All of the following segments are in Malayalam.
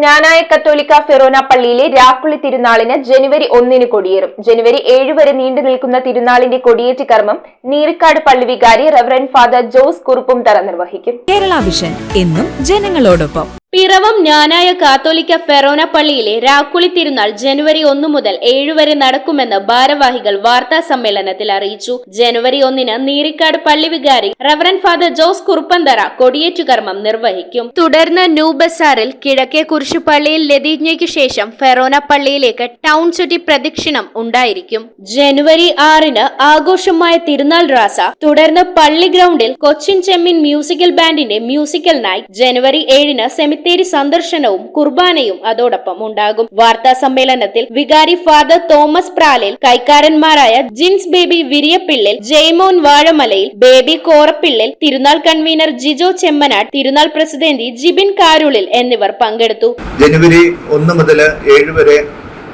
ജ്ഞാനായ കത്തോലിക്ക ഫെറോന പള്ളിയിലെ രാക്കുളി തിരുനാളിന് ജനുവരി 1 കൊടിയേറും. ജനുവരി 7 വരെ നീണ്ടു നിൽക്കുന്ന തിരുനാളിന്റെ കൊടിയേറ്റ് കർമ്മം നീറിക്കാട് പള്ളി വികാരി റവറന്റ് ഫാദർ ജോസ് കുറുപ്പുംതറ നിർവഹിക്കും. കേരള വിഷൻ എന്നും ജനങ്ങളോടൊപ്പം. പിറവം ജ്ഞാനായ കാത്തോലിക്ക ഫെറോന പള്ളിയിലെ രാക്കുളി തിരുനാൾ ജനുവരി 1 മുതൽ 7 വരെ നടക്കുമെന്ന് ഭാരവാഹികൾ വാർത്താ സമ്മേളനത്തിൽ അറിയിച്ചു. ജനുവരി 1 നീറിക്കാട് പള്ളി വികാരി റവറന്റ് ഫാദർ ജോസ് കുറുപ്പംതറ കൊടിയേറ്റുകർമ്മം നിർവഹിക്കും. തുടർന്ന് ന്യൂ ബസാറിൽ കിഴക്കേ കുരിശുപള്ളിയിൽ ലതീജ്ഞയ്ക്ക് ശേഷം ഫെറോന പള്ളിയിലേക്ക് ടൗൺ ചുറ്റി പ്രദക്ഷിണം ഉണ്ടായിരിക്കും. ജനുവരി 6 ആഘോഷമായ തിരുനാൾ റാസ, തുടർന്ന് പള്ളി ഗ്രൗണ്ടിൽ കൊച്ചിൻ ചെമ്മീൻ മ്യൂസിക്കൽ ബാൻഡിന്റെ മ്യൂസിക്കൽ നൈറ്റ്, ജനുവരി 7 സെമിത്തേരി സന്ദർശനവും കുർബാനയും അതോടൊപ്പം ഉണ്ടാകും. വാർത്താ സമ്മേളനത്തിൽ വികാരി ഫാദർ തോമസ് പ്രാലിൽ, കൈക്കാരന്മാരായ ജിൻസ് ബേബി വിരിയപ്പിള്ളിൽ, ജയ്മോൻ വാഴമലയിൽ, ബേബി കോറപ്പിള്ളിൽ, തിരുനാൾ കൺവീനർ ജിജോ ചെമ്മനാട്, തിരുനാൾ പ്രസിഡന്റ് ജിബിൻ കാരുളിൽ എന്നിവർ പങ്കെടുത്തു. ജനുവരി 1 മുതൽ 7 വരെ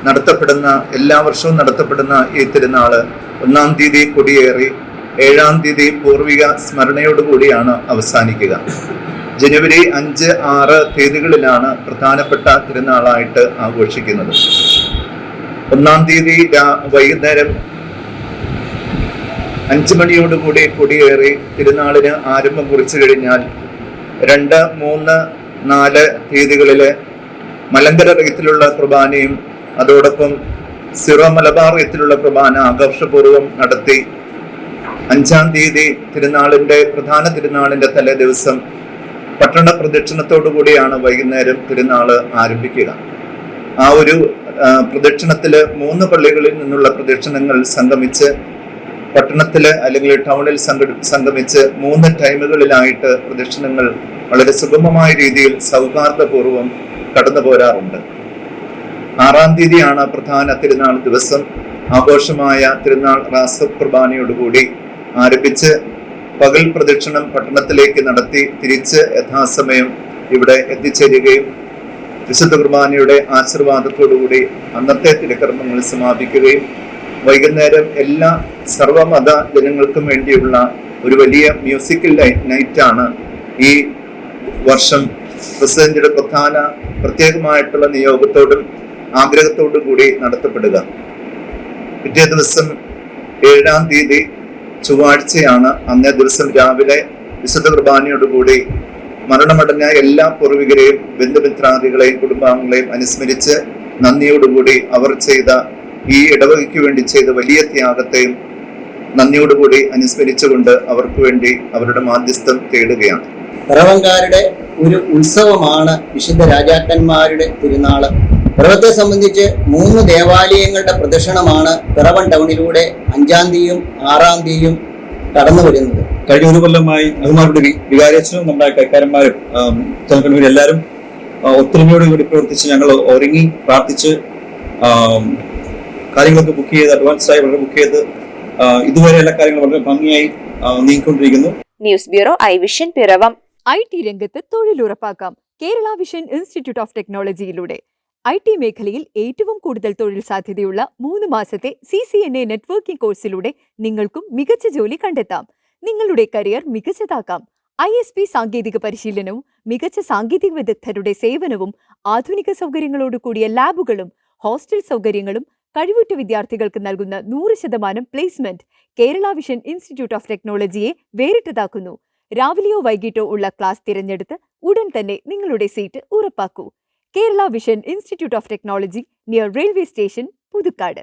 നടത്തപ്പെടുന്ന എല്ലാ വർഷവും നടത്തപ്പെടുന്ന ഈ തിരുനാള് 1-ാം തീയതി കൊടിയേറി 7-ാം തീയതി പൂർവിക സ്മരണയോടുകൂടിയാണ് അവസാനിക്കുക. ജനുവരി 5, 6 തീയതികളിലാണ് പ്രധാനപ്പെട്ട തിരുനാളായിട്ട് ആഘോഷിക്കുന്നത്. 1-ാം തീയതി വൈകുന്നേരം 5 മണിയോടുകൂടി കൊടിയേറി തിരുനാളിന് ആരംഭം കുറിച്ചു കഴിഞ്ഞാൽ 2, 3, 4 തീയതികളിലെ മലങ്കര റീത്തിലുള്ള കുർബാനയും അതോടൊപ്പം സിറോ മലബാർ റീത്തിലുള്ള കുർബാന ആഘോഷപൂർവ്വം നടത്തി 5-ാം തീയതി പ്രധാന തിരുനാളിന്റെ തലേ ദിവസം പട്ടണ പ്രദക്ഷിണത്തോടു കൂടിയാണ് വൈകുന്നേരം തിരുനാള് ആരംഭിക്കുക. ആ ഒരു പ്രദക്ഷിണത്തില് 3 പള്ളികളിൽ നിന്നുള്ള പ്രദക്ഷിണങ്ങൾ സംഗമിച്ച് പട്ടണത്തില് അല്ലെങ്കിൽ ടൗണിൽ സംഗമിച്ച് 3 ടൈമുകളിലായിട്ട് പ്രദക്ഷിണങ്ങൾ വളരെ സുഗമമായ രീതിയിൽ സൗഹാർദ്ദപൂർവ്വം കടന്നു പോരാറുണ്ട്. 6-ാം തീയതിയാണ് പ്രധാന തിരുനാൾ ദിവസം ആഘോഷമായ തിരുനാൾ റാസ കുർബാനയോടുകൂടി ആരംഭിച്ച് പകൽ പ്രദക്ഷിണം പട്ടണത്തിലേക്ക് നടത്തി തിരിച്ച് യഥാസമയം ഇവിടെ എത്തിച്ചേരുകയും വിശുദ്ധ കുർബാനയുടെ ആശീർവാദത്തോടുകൂടി അന്നത്തെ തിരുക്കർമ്മങ്ങൾ സമാപിക്കുകയും വൈകുന്നേരം എല്ലാ സർവമത ജനങ്ങൾക്കും വേണ്ടിയുള്ള ഒരു വലിയ മ്യൂസിക്കൽ നൈറ്റാണ് ഈ വർഷം പ്രസിഡന്റിന്റെ പ്രത്യേകമായിട്ടുള്ള നിയോഗത്തോടും ആഗ്രഹത്തോടും കൂടി നടത്തപ്പെടുക. പിറ്റേ ദിവസം 7-ാം തീയതി ചൊവ്വാഴ്ചയാണ്. അന്നേ ദിവസം രാവിലെ വിശുദ്ധ കുർബാനയോടുകൂടി മരണമടഞ്ഞ എല്ലാ പൂർവികരെയും ബന്ധുമിത്രാദികളെയും കുടുംബാംഗങ്ങളെയും അനുസ്മരിച്ച് നന്ദിയോടുകൂടി അവർ ചെയ്ത ഈ ഇടവകയ്ക്ക് വേണ്ടി ചെയ്ത വലിയ ത്യാഗത്തെയും നന്ദിയോടുകൂടി അനുസ്മരിച്ചുകൊണ്ട് അവർക്ക് വേണ്ടി അവരുടെ മാധ്യസ്ഥം തേടുകയാണ്. പിറവംകാരുടെ ഒരു ഉത്സവമാണ് വിശുദ്ധ രാജാക്കന്മാരുടെ തിരുനാള്. പിറവത്തെ സംബന്ധിച്ച് 3 ദേവാലയങ്ങളുടെ പ്രദക്ഷിണമാണ് പിറവം ടൗണിലൂടെ 5-ാം തീയതിയും 6-ാം തീയതിയും കടന്നു വരുന്നത്. കഴിഞ്ഞ 1 കൊല്ലമായി അതുമാരുടെ വികാരിയച്ഛനും നമ്മുടെ കൈക്കാരന്മാരും എല്ലാവരും ഒത്തൊരുമയോട് കൂടി പ്രവർത്തിച്ച് ഞങ്ങൾ ഒരുങ്ങി പ്രാർത്ഥിച്ച് കാര്യങ്ങളൊക്കെ ബുക്ക് ചെയ്ത് അഡ്വാൻസായി വളരെ ബുക്ക് ചെയ്ത് ഇതുവരെ എല്ലാ കാര്യങ്ങളും വളരെ ഭംഗിയായി നീങ്ങിക്കൊണ്ടിരിക്കുന്നു. News bureau I vision Piravom. IT രംഗത്ത് തൊഴിലുറപ്പാക്കാം കേരള വിഷൻ ഇൻസ്റ്റിറ്റ്യൂട്ട് ഓഫ് ടെക്നോളജിയിലൂടെ. IT മേഖലയിൽ ഏറ്റവും കൂടുതൽ തൊഴിൽ സാധ്യതയുള്ള 3 മാസത്തെ CCNA നെറ്റ്വർക്കിംഗ് കോഴ്സിലൂടെ നിങ്ങൾക്കും മികച്ച ജോലി കണ്ടെത്താം. നിങ്ങളുടെ കരിയർ മികച്ചതാക്കാം. ISP സാങ്കേതിക പരിശീലനവും മികച്ച സാങ്കേതിക വിദഗ്ധരുടെ സേവനവും ആധുനിക സൗകര്യങ്ങളോട് കൂടിയ ലാബുകളും ഹോസ്റ്റൽ സൗകര്യങ്ങളും കഴിവുറ്റ വിദ്യാർത്ഥികൾക്ക് നൽകുന്ന 100% placement Kerala vision institute of ടെക്നോളജിയെ വേറിട്ടതാക്കുന്നു. രാവിലെയോ വൈകിട്ടോ ഉള്ള ക്ലാസ് തിരഞ്ഞെടുത്ത് ഉടൻ തന്നെ നിങ്ങളുടെ സീറ്റ് ഉറപ്പാക്കൂ. Kerala vision institute of technology, near railway station, Puthukkad.